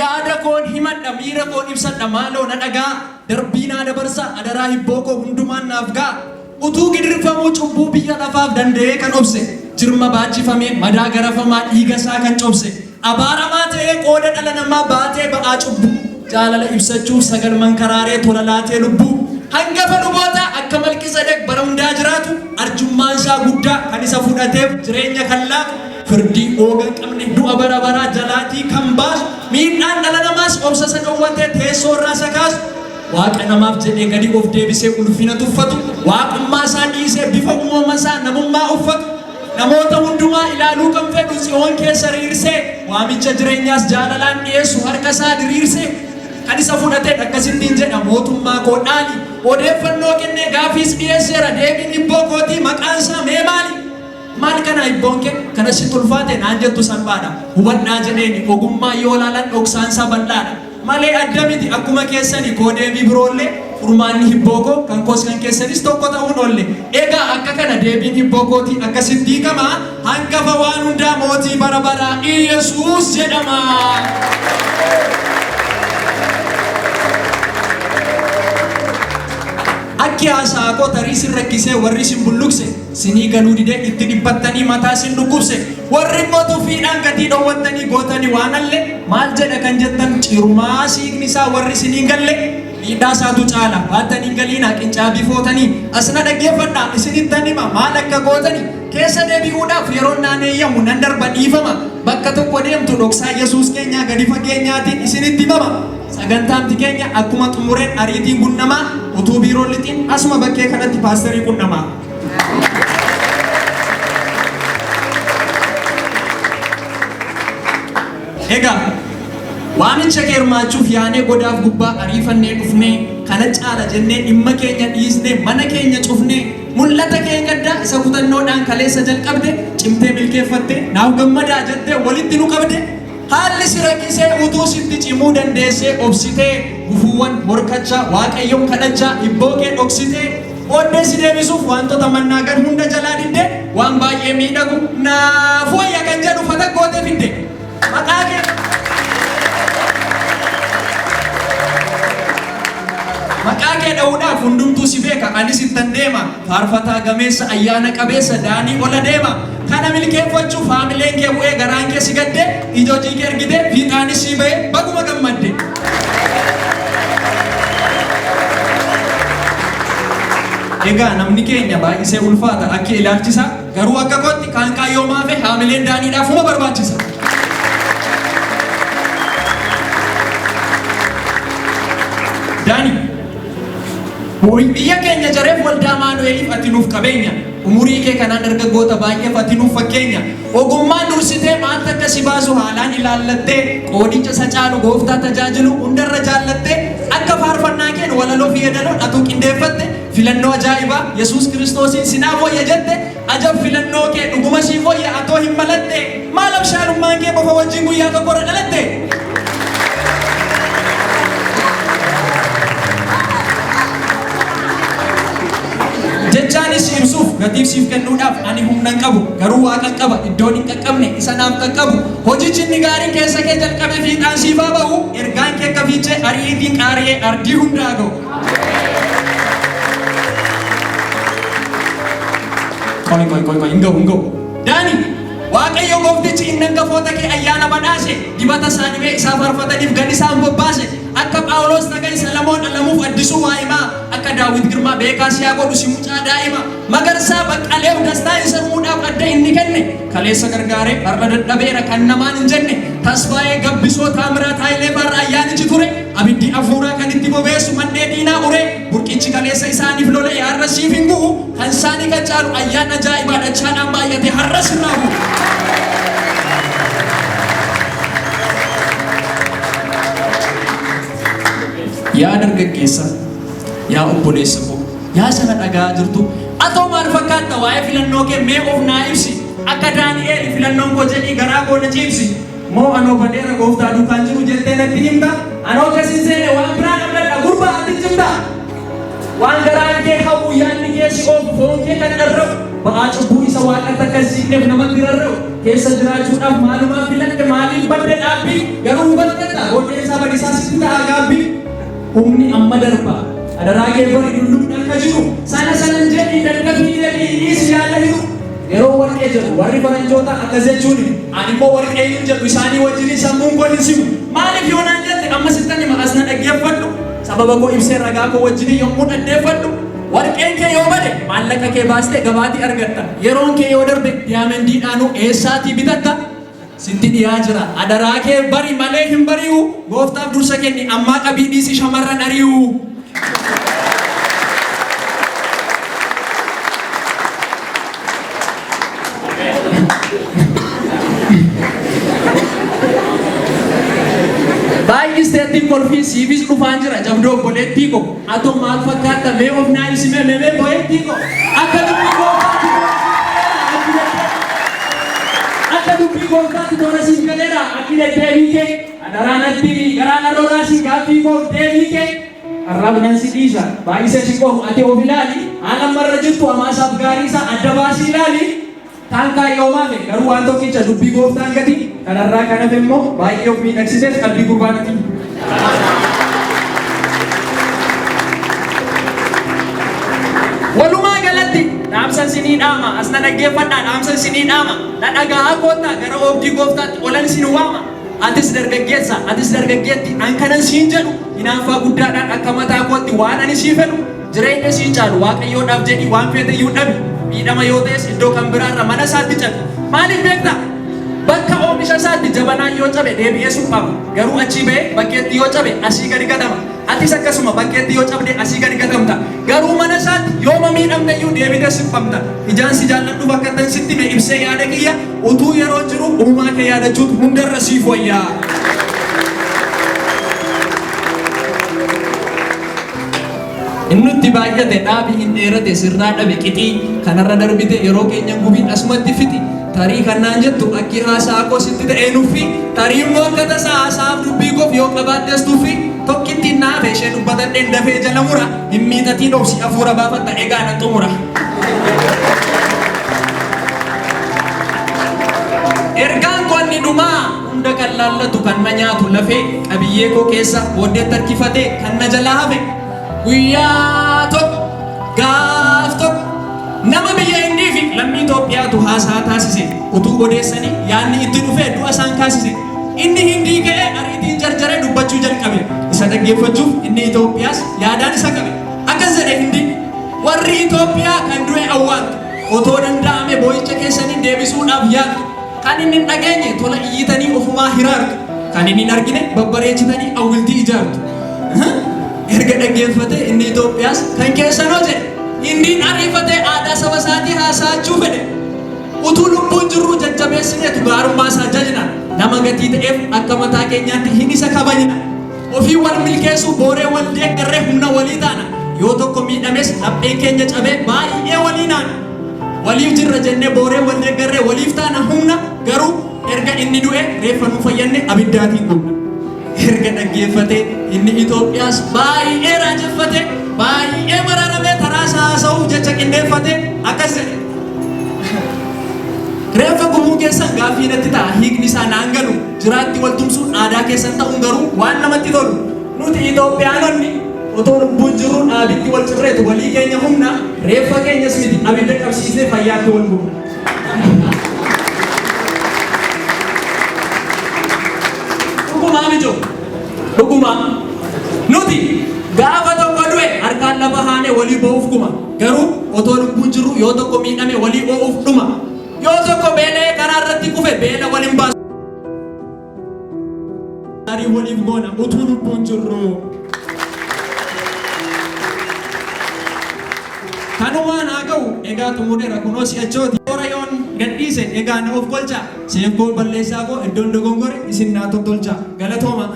yaada koon himadha miira koon ibsadha maaloo na dhagaa darbii naa dabarsa adaraa hibboo koo hundumaan naaf ga'a utuu gidirfamuu cubbuu biyya lafaaf danda'ee kan obse jirma baachifamee madaa garafamaa dhiiga isaa kan cobse abaaramaa ta'ee qooda dhala namaa baatee ba'aa cubbuu jaalala ibsachuuf sagal mankaraaree tola laatee lubbuu hangafa luboota akka Malkiiseedeq bara hundaa jiraatu arjummaan isaa guddaa kan isa fudhateef jireenya kan laatu firdii oogan qabne du'a bara baraa jalaatii kan baasu miidhaan dhala namaas obsa isa dhowwatee teessoo irraa isa kaasu waaqa namaaf jedhee gadi of deebisee ulfina tuffatu waaqummaa isaa dhiisee bifa uumama isaa namummaa uffatu namoota hundumaa ilaaluu kan fedhu Tsiyoon keessa riirsee waamicha jireenyaas jaalalaan dhiyeessu harka isaa diriirsee kan isa fudhatee akkasittiin jedha mootummaa koo dhaali odeeffannoo kennee gaafiis dhiyeesseera deebiin hibboo kootii maqaan isaa mee maali maal kana hibboon kee kana si tulfaate naan jettu salphaadha hubadhaa jedheeni ogummaa yoo laalan dhoksaan isaa bal'aadha malee adda miti akkuma keessanii koo deebii biroollee furmaanni hibboo koo kan koos kan keessanis tokko ta'uun oolle egaa akka kana deebiin hibboo kootii akkasitti hiikamaa hangafa waan hundaa mootii bara baraa Yesuus jedhama. Akki haasaa koo tarii sin rakkisee warri sin bullukse sinii galuu didee itti dhiphattanii mataa sin dhukkubse warri immoo tuffiidhaan gatii dhowwattanii gootanii waan allee maal jedha kan jettan cirumaa siigni isaa warri sinii galle miidhaa isaatu caala baattanii galiinaa qincaabii footanii asna dhaggeeffadhaa isinittan hima maal akka gootanii keessa deebi'uudhaaf yeroo naaneeyyamu nan darba dhiifama bakka tokko deemtu dhoksaa Yesuus keenyaa gadi fageenyaatiin isinitti himama sagantaamti keenya akkuma xumureen ariitiin gunnamaa utuu biiroon lixin asuma bakkee kanatti paasterii qunnamaa. Egaa waamicha kee hirmaachuuf yaanee godaaf gubbaa ariifannee dhufnee kana caala jennee dhimma keenya dhiisnee mana keenya cufnee mul'ata kee gaddaa isa kutannoodhaan kaleessa jalqabde cimtee milkeeffatte naaf gammadaa jettee walitti nu qabde haalli si rakkisee utuu sitti cimuu dandeessee obsitee gufuuwwan morkachaa waaqayyoon kadhachaa hibboo kee dhoksitee booddee si deebisuuf wantoota mannaagan hunda jalaa didde waan baay'ee miidhagu naaf wayya kan jedhu fata gootee fidde maqaa kee maqaa kee dha'uudhaaf hundumtuu si beeka anis ittan deema faarfataa gameessa ayyaana qabeessa daanii ola deema kana milkeeffachuuf haamileen kee bu'ee garaan kee si gadde ijootii kee ergite fiixaanis si ba'e baguma gammadde. Egaa namni keenya baay'isee ulfaata akka ilaalchisa garuu akka kootti kaan kaayyoomaa fi haamileen daaniidhaaf uma barbaachisa. Daani biyya keenya jareef waldaa Maanu'eeliif ati nuuf qabeenya umurii kee kanaan dargaggoota baay'eef ati nuuf fakkeenya ogummaan dursitee maanta akka si baasu haalaan ilaallattee qoodicha isa caalu gooftaa tajaajilu hundarra jaallattee akka faarfannaa keen walaloo fi yeedaloon atuu qindeeffatte filannoo ajaa'ibaa Yesuus Kiristoosiin sinaaf wayya jette ajab filannoo kee dhuguma siif wayya atoo hin malatte maal abshaalummaan kee bofa wajjin guyyaa tokkorra dhalatte. Jechaanis ibsuuf gatiif siif kennuudhaaf ani humna hin qabu garuu waaqa qaba iddoon hin qaqqabne isa naaf qaqqabu hojichi inni gaariin keessa kee jalqabe fiixaan siif haa ba'u ergaan kee akka fiichee ariitiin qaaree ardii hundaa ga'u. Koi hin ga'u Daani waaqayyo gooftichi inni hangafoota kee ayyaana badhaase dibata isaa dhibee isaa faarfataniif gad isaan bobbaase akka Phaawulos nagaa Salamoon alamuuf addisuu waa himaa akka Daawit Girmaa beekaa siyaa godhu si mucaa daa'ima magarsaa baqqalee dastaa isa muudhaaf adda inni kenne kaleessa gargaaree har'a dadhabeera kan namaan hin jenne tasfaayee gabbisoo taamiraat haayilee barra ayyaanichi ture abiddi afuuraa kan itti bobeessu mannee diinaa uree burqichi kaleessa isaaniif lole har'a siif hin gu'u kan isaanii kan caalu ayyaan ajaa'ibaa dachaadhaan baay'ate har'a sirraa bu'u. Yaa dargaggeessa yaa obboleessa koo yaa sana dhagaa jirtu atoo maal fakkaata waa'ee filannoo kee mee of naa ibsi akka Daani'eel filannoon koo jedhii garaa koo na ciibsi moo anoo badeera gooftaa duukaan jiru jettee natti himta anoo akkasiin seene waan biraa dhabdadha gurbaa ati cimta waan garaan kee hawwu yaadni kee si oofu foon kee kan dharra'u ba'aa cubbuu isa waaqatti akka siifneef namatti rarra'u keessa jiraachuudhaaf maalumaa filadhe maaliif badde dhaabbii garuu baddeedha odeessaa badisaa sitti ta'a gaabbii humni amma darba adaraa kee bari dulluun akka jiru sanan jedhi dadhabbii jedhiis yaada hiru yeroo warqee jedhu warri faranjoota akkas jechuun ani immoo warqee hin jedhu isaanii wajjin sammuun koo hin simu maaliif yoonaan jette amma sittan hima as na dhaggeeffadhu sababa koo ibsee ragaa koo wajjin yommuu dhaggeeffadhu warqeen kee yoo bade maallaqa kee baastee gabaatii argatta yeroon kee yoo darbe diyaamendiidhaanuu eessaatii bitatta sitti dhiyaa jira adaraa kee bari malee hin bari'u gooftaaf dursa kenni ammaa qabii dhiisi shamarran ari'u. Baay'isteetiin kolfii siifis dhufaan jira jabdoo obboleettii ko atoo maal fakkaata mee of naa ibsime mee boyeettii ko akka dubbii gooftaatti toora siin galeera akkile deebii kee adaraanatti garaa narooraa siin gaaffii koo deebii kee arrabnan si dhiisa baay'isee si qofu ati of ilaali haala marra jirtu amaasaaf gaarii isaa adda baasii ilaali taan kaayyoomaame garuu waan tokkicha dubbii gooftaan gati kanarraa kanaf immoo baay'ee of miidhagsisees qalbii gurbaanati. Walumaa galatti dhaamsan sinii dhaama as na dhaggeeffadhaa dhaamsan sinii dhaama na dhaga'aa koottaa gara oobdii gooftaatti olan sin waama atis dargaggeessa atis dargaggeetti an kanan siin jedhu hinaaffaa guddaadhaan akka mataa kootti waan ani sii fedhu jireenya siin caalu waaqayyoodhaaf jedhi waan feeteyyuu dhabi miidhama yoo ta'es iddoo kan biraarra mana isaatti cabe maaliif beektaa bakka oomisha isaatti jabanaan yoo cabe deebi'ee suphama garuu achii ba'ee bakkeetti yoo cabe asii gadi gatama atis akkasuma bakkeetti yoo cabde asii gadi gatamta garuu mana isaatti yooma miidhamte iyyuu deebitee suphama ijaan si jaalladhu bakka tan sitti mee ibsee yaada kiyya utuu yeroo jiru uumaa kee yaadachuutu hundarra siif wayyaa. Innutti baay'ate dhaabii hin dheerate sirraa dhabe qixii kanarra darbite yeroo keenyan gubiin asumatti fixi tarii kannaan jettu akki haasaa koo sitti ta'ee nuffi tarii immoo akka tasaa haasaaf dubbii koof yoo qabaattees tuffi tokkitti naafe ishee dubbatadheen dafee jala mura hin miixatiin obsi hafuura baafatta egaa na xumura. Ergaan konni dhumaa hunda kan laallatu kan na nyaatu lafee qabiyyee koo keessa booddeetti harkifatee kan na jalaa hafe. Guyyaa tokko gaaf tokko nama biyya Hindii fi lammii Itoophiyaatu haasaa taasise utuu odeessanii yaadni itti dhufee du'a isaan kaasise inni Hindii ka'ee ariitiin jarjaree dubbachuu jalqabe isa dhaggeeffachuuf inni Itoophiyaas yaadaan isa qabe akkas jedhe Hindiin warri Itoophiyaa kan du'e awwaaltu otoo danda'ame boo'icha keessanii deebisuudhaaf yaaddu kan inni hin dhageenye tola iyyitanii ofumaa hiraartu kan inni hin argine babbareechitanii awwiltii ijaartu. Erga dhaggeeffate inni Itoophiyaas kan keessanoo jedhe Hindiin ariifatee aadaa saba isaatii haasa'achuu fedhe utuu lubbuun jirru jajjabeessineetu gaarummaa isaa jajna nama gatii ta'eef akka mataa keenyaatti hin isa kabajna ofii wal milkeessuu booree wal deeggarree humna walii taana yoo tokko miidhames lapheen keenya cabee baay'ee walii naana waliif jirra jennee booree wal deeggarree waliif taana humna garuu erga inni du'e reeffa nu fayyanne abiddaatiin dhumna. Erga dhaggeeffate inni Itoophiyaas baay'ee raajeffate baay'ee mararamee taraasaa haasa'uuf jecha qindeeffate akkas jedhe reeffa gumuu keessan gaaffii natti ta'a hiikni isaa naan galu jiraatti wal tumsuun aadaa keessan ta'uun garuu waan namatti tolu nuti Itoophiyaanonni otoo lubbuun jirru dhaabitti wal cirreetu walii keenya humna reeffa keenyas miti abidda qabsiisnee fayyaatti wal gumna. Dhuguma nuti gaafa tokko du'e harkaan lafa haane walii boo'uuf guma garuu otoo lubbuun jirru yoo tokko miidhame walii boo'uuf dhuma yoo tokko beelee karaa irratti kufe beela waliin baasu gaarii waliif goona utuu lubbuun jirru. Kanumaan haa ga'u egaa xumureera kunoo si'achooti toora yoon gadhiise egaa na of golcha seef koo balleessaa koo iddoon dogongore isin naa tottolcha galatooma.